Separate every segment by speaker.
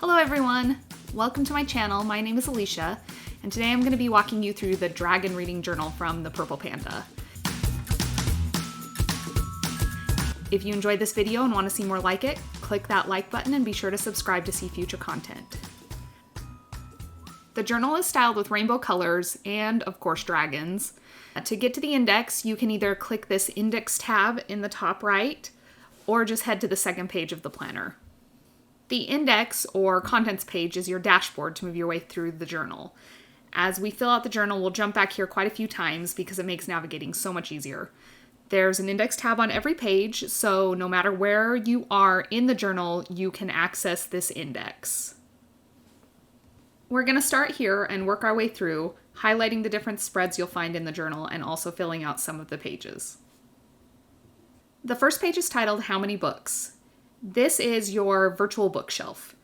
Speaker 1: Hello everyone! Welcome to my channel. My name is Alicia, and today I'm going to be walking you through the Dragon Reading Journal from the Purple Panda. If you enjoyed this video and want to see more like it, click that like button and be sure to subscribe to see future content. The journal is styled with rainbow colors and, of course, dragons. To get to the index, you can either click this index tab in the top right, or just head to the second page of the planner. The index or contents page is your dashboard to move your way through the journal. As we fill out the journal, we'll jump back here quite a few times because it makes navigating so much easier. There's an index tab on every page, so no matter where you are in the journal, you can access this index. We're going to start here and work our way through, highlighting the different spreads you'll find in the journal and also filling out some of the pages. The first page is titled How Many Books? This is your virtual bookshelf.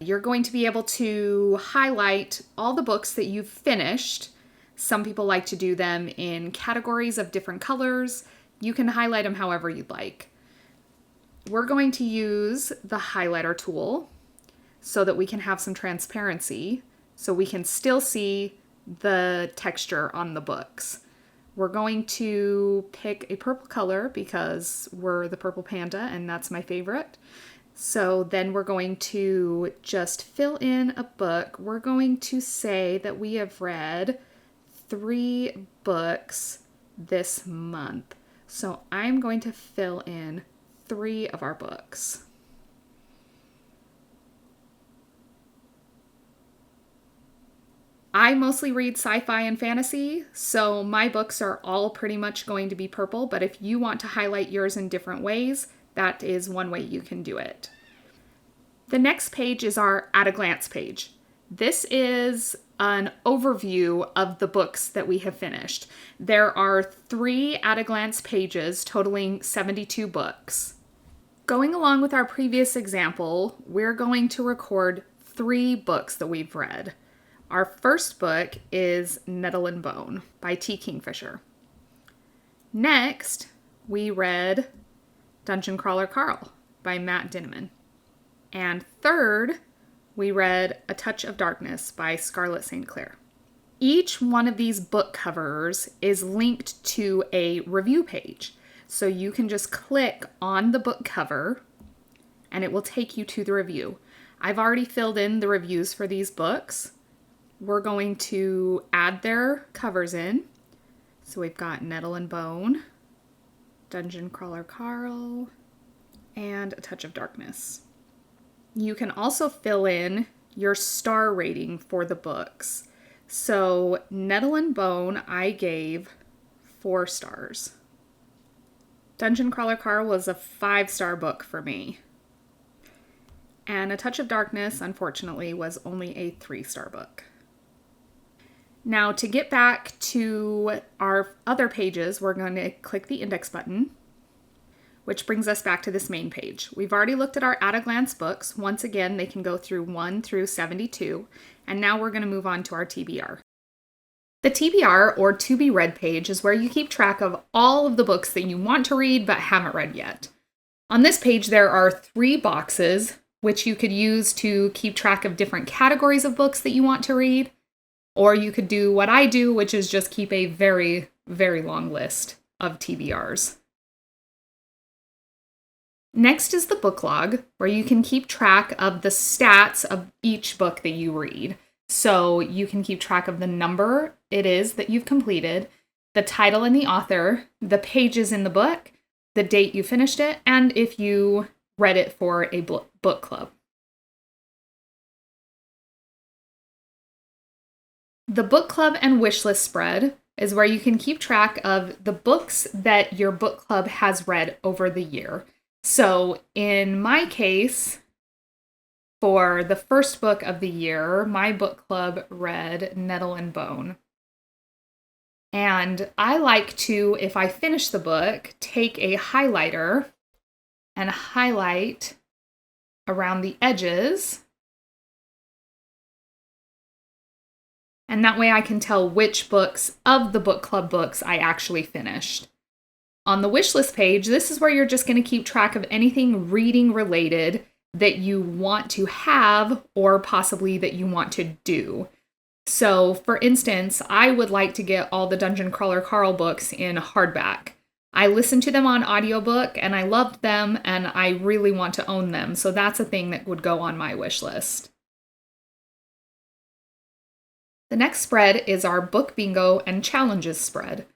Speaker 1: You're going to be able to highlight all the books that you've finished. Some people like to do them in categories of different colors. You can highlight them however you'd like. We're going to use the highlighter tool so that we can have some transparency, so we can still see the texture on the books. We're going to pick a purple color because we're the Purple Panda and that's my favorite. So then we're going to just fill in a book. We're going to say that we have read 3 books this month. So I'm going to fill in 3 of our books. I mostly read sci-fi and fantasy, so my books are all pretty much going to be purple, but if you want to highlight yours in different ways, that is one way you can do it. The next page is our At a Glance page. This is an overview of the books that we have finished. There are 3 At a Glance pages totaling 72 books. Going along with our previous example, we're going to record 3 books that we've read. Our first book is Nettle and Bone by T. Kingfisher. Next, we read Dungeon Crawler Carl by Matt Dinneman. And third, we read A Touch of Darkness by Scarlett St. Clair. Each one of these book covers is linked to a review page. So you can just click on the book cover and it will take you to the review. I've already filled in the reviews for these books. We're going to add their covers in. So we've got Nettle and Bone, Dungeon Crawler Carl, and A Touch of Darkness. You can also fill in your star rating for the books. So Nettle and Bone, I gave 4 stars. Dungeon Crawler Carl was a 5-star book for me. And A Touch of Darkness, unfortunately, was only a 3-star book. Now, to get back to our other pages, we're going to click the index button, which brings us back to this main page. We've already looked at our At a Glance books. Once again, they can go through 1 through 72, and now we're going to move on to our TBR. The TBR, or To Be Read page, is where you keep track of all of the books that you want to read but haven't read yet. On this page, there are 3 boxes, which you could use to keep track of different categories of books that you want to read. Or you could do what I do, which is just keep a very, very long list of TBRs. Next is the book log, where you can keep track of the stats of each book that you read. So you can keep track of the number it is that you've completed, the title and the author, the pages in the book, the date you finished it, and if you read it for a book club. The book club and wishlist spread is where you can keep track of the books that your book club has read over the year. So in my case, for the first book of the year, my book club read Nettle and Bone. And I like to, if I finish the book, take a highlighter and highlight around the edges. And that way I can tell which books of the book club books I actually finished. On the wishlist page, this is where you're just going to keep track of anything reading related that you want to have or possibly that you want to do. So, for instance, I would like to get all the Dungeon Crawler Carl books in hardback. I listened to them on audiobook and I loved them and I really want to own them. So that's a thing that would go on my wish list. The next spread is our book bingo and challenges spread.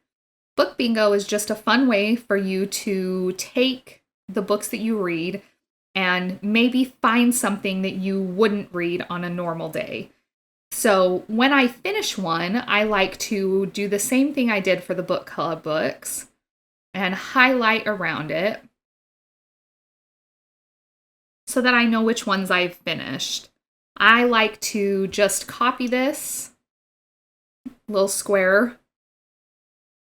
Speaker 1: Book bingo is just a fun way for you to take the books that you read and maybe find something that you wouldn't read on a normal day. So when I finish one, I like to do the same thing I did for the book club books and highlight around it so that I know which ones I've finished. I like to just copy this little square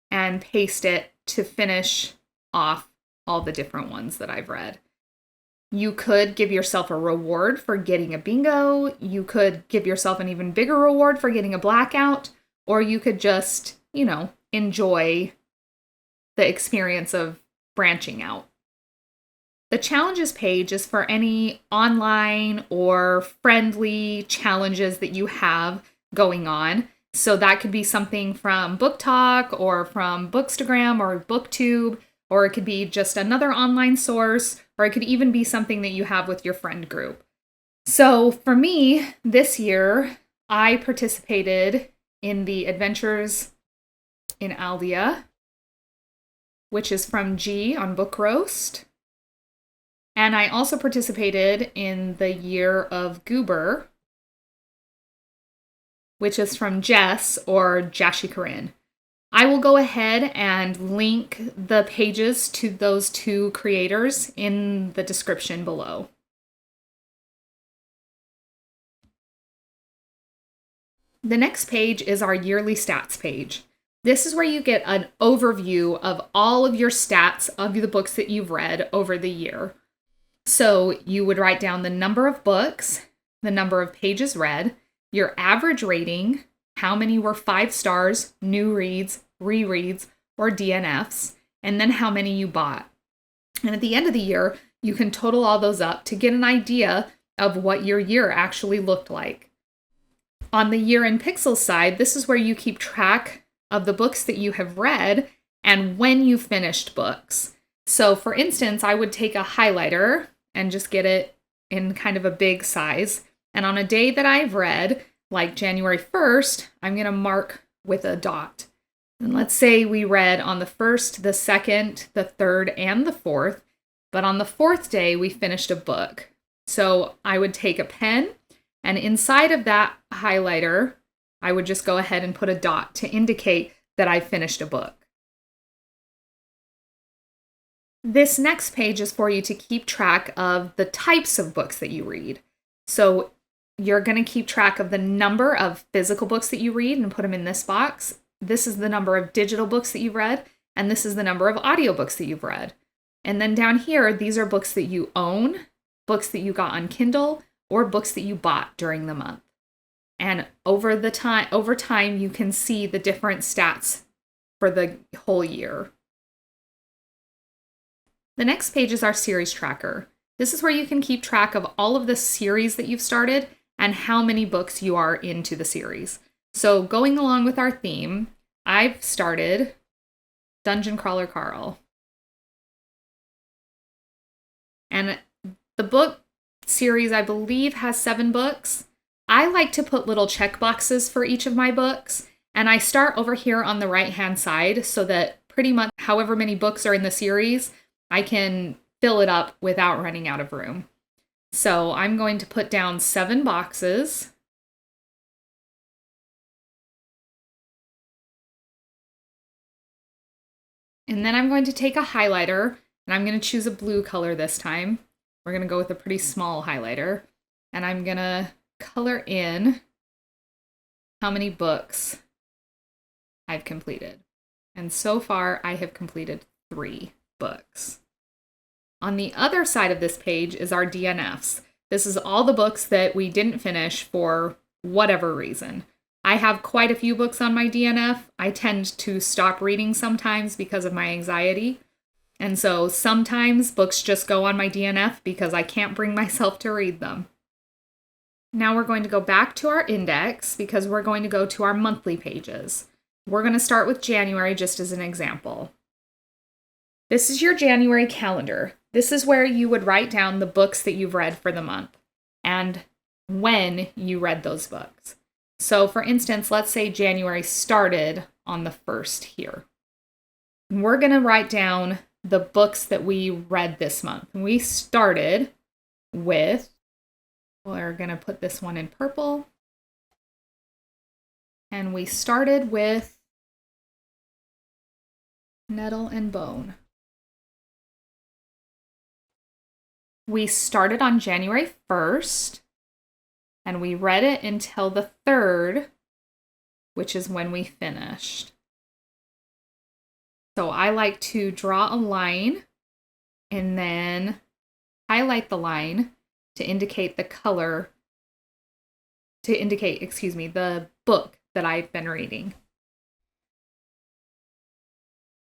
Speaker 1: and paste it to finish off all the different ones that I've read. You could give yourself a reward for getting a bingo. You could give yourself an even bigger reward for getting a blackout. Or you could just, enjoy the experience of branching out. The challenges page is for any online or friendly challenges that you have going on. So that could be something from Book Talk or from Bookstagram or BookTube, or it could be just another online source, or it could even be something that you have with your friend group. So for me, this year, I participated in the Adventures in Aldea, which is from G on Book Roast. And I also participated in the Year of Goober, which is from Jess or Jashi Corinne. I will go ahead and link the pages to those two creators in the description below. The next page is our yearly stats page. This is where you get an overview of all of your stats of the books that you've read over the year. So you would write down the number of books, the number of pages read, your average rating, how many were 5 stars, new reads, rereads, or DNFs, and then how many you bought. And at the end of the year, you can total all those up to get an idea of what your year actually looked like. On the Year in Pixels side, this is where you keep track of the books that you have read and when you finished books. So for instance, I would take a highlighter and just get it in kind of a big size. And on a day that I've read, like January 1st, I'm going to mark with a dot. And let's say we read on the 1st, the 2nd, the 3rd, and the 4th. But on the 4th day, we finished a book. So I would take a pen, and inside of that highlighter, I would just go ahead and put a dot to indicate that I finished a book. This next page is for you to keep track of the types of books that you read. So you're going to keep track of the number of physical books that you read and put them in this box. This is the number of digital books that you've read, and this is the number of audiobooks that you've read. And then down here, these are books that you own, books that you got on Kindle, or books that you bought during the month. And over time, you can see the different stats for the whole year. The next page is our series tracker. This is where you can keep track of all of the series that you've started and how many books you are into the series. So going along with our theme, I've started Dungeon Crawler Carl. And the book series, I believe, has 7 books. I like to put little check boxes for each of my books, and I start over here on the right-hand side so that pretty much however many books are in the series, I can fill it up without running out of room. So I'm going to put down 7 boxes. And then I'm going to take a highlighter, and I'm going to choose a blue color this time. We're going to go with a pretty small highlighter. And I'm going to color in how many books I've completed. And so far, I have completed 3 books. On the other side of this page is our DNFs. This is all the books that we didn't finish for whatever reason. I have quite a few books on my DNF. I tend to stop reading sometimes because of my anxiety. And so sometimes books just go on my DNF because I can't bring myself to read them. Now we're going to go back to our index because we're going to go to our monthly pages. We're going to start with January just as an example. This is your January calendar. This is where you would write down the books that you've read for the month and when you read those books. So for instance, let's say January started on the 1st here. We're going to write down the books that we read this month. We started with, we're going to put this one in purple. And we started with Nettle and Bone. We started on January 1st, and we read it until the 3rd, which is when we finished. So I like to draw a line and then highlight the line to indicate the color, the book that I've been reading.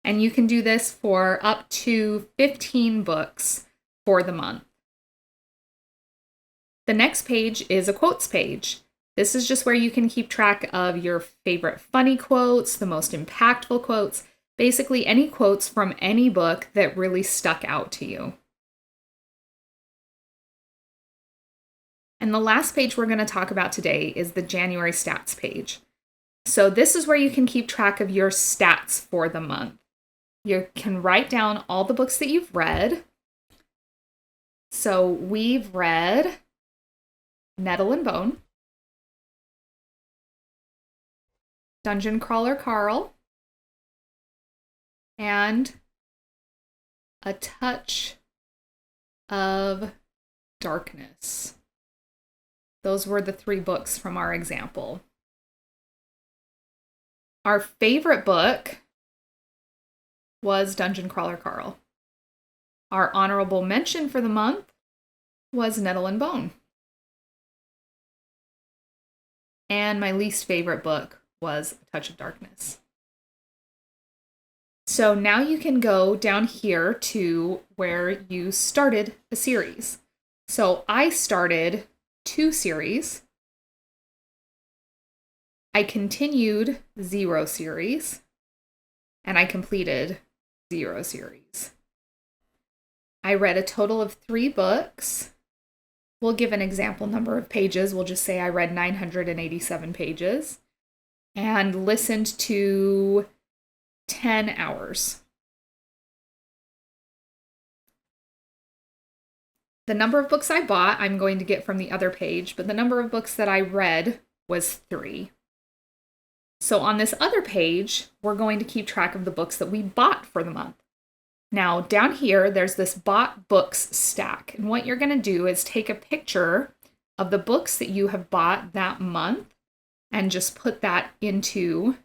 Speaker 1: And you can do this for up to 15 books for the month. The next page is a quotes page. This is just where you can keep track of your favorite funny quotes, the most impactful quotes, basically any quotes from any book that really stuck out to you. And the last page we're going to talk about today is the January stats page. So this is where you can keep track of your stats for the month. You can write down all the books that you've read. So we've read Nettle and Bone, Dungeon Crawler Carl, and A Touch of Darkness. Those were the 3 books from our example. Our favorite book was Dungeon Crawler Carl. Our honorable mention for the month was Nettle and Bone. And my least favorite book was A Touch of Darkness. So now you can go down here to where you started a series. So I started 2 series. I continued 0 series. And I completed 0 series. I read a total of 3 books. We'll give an example number of pages. We'll just say I read 987 pages and listened to 10 hours. The number of books I bought, I'm going to get from the other page, but the number of books that I read was 3. So on this other page, we're going to keep track of the books that we bought for the month. Now, down here, there's this bought books stack. And what you're going to do is take a picture of the books that you have bought that month and just put that into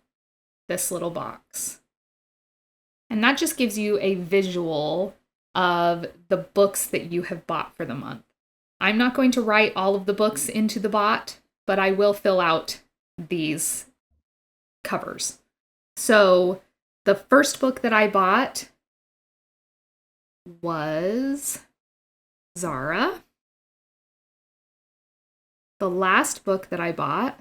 Speaker 1: this little box. And that just gives you a visual of the books that you have bought for the month. I'm not going to write all of the books into the bot, but I will fill out these covers. So the first book that I bought was Zara. The last book that I bought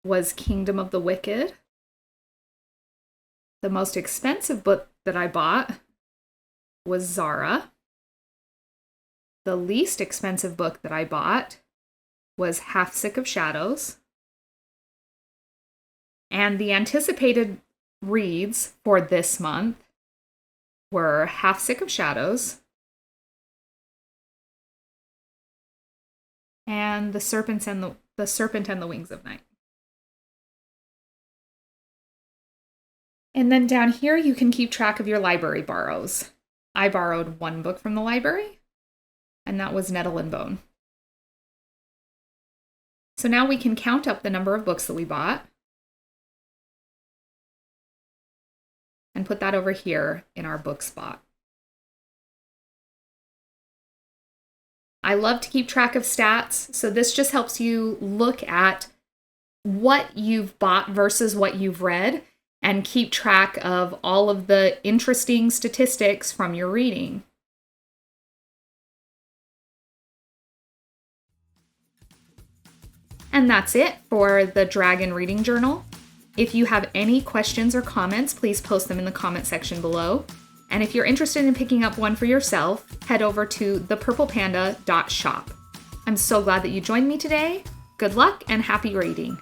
Speaker 1: was Kingdom of the Wicked. The most expensive book that I bought was Zara. The least expensive book that I bought was Half Sick of Shadows. And the anticipated reads for this month were Half Sick of Shadows and The Serpent and the Wings of Night. And then down here, you can keep track of your library borrows. I borrowed 1 book from the library, and that was Nettle and Bone. So now we can count up the number of books that we bought and put that over here in our book spot. I love to keep track of stats, so this just helps you look at what you've bought versus what you've read and keep track of all of the interesting statistics from your reading. And that's it for the Dragon Reading Journal. If you have any questions or comments, please post them in the comment section below. And if you're interested in picking up one for yourself, head over to thepurplepanda.shop. I'm so glad that you joined me today. Good luck and happy reading.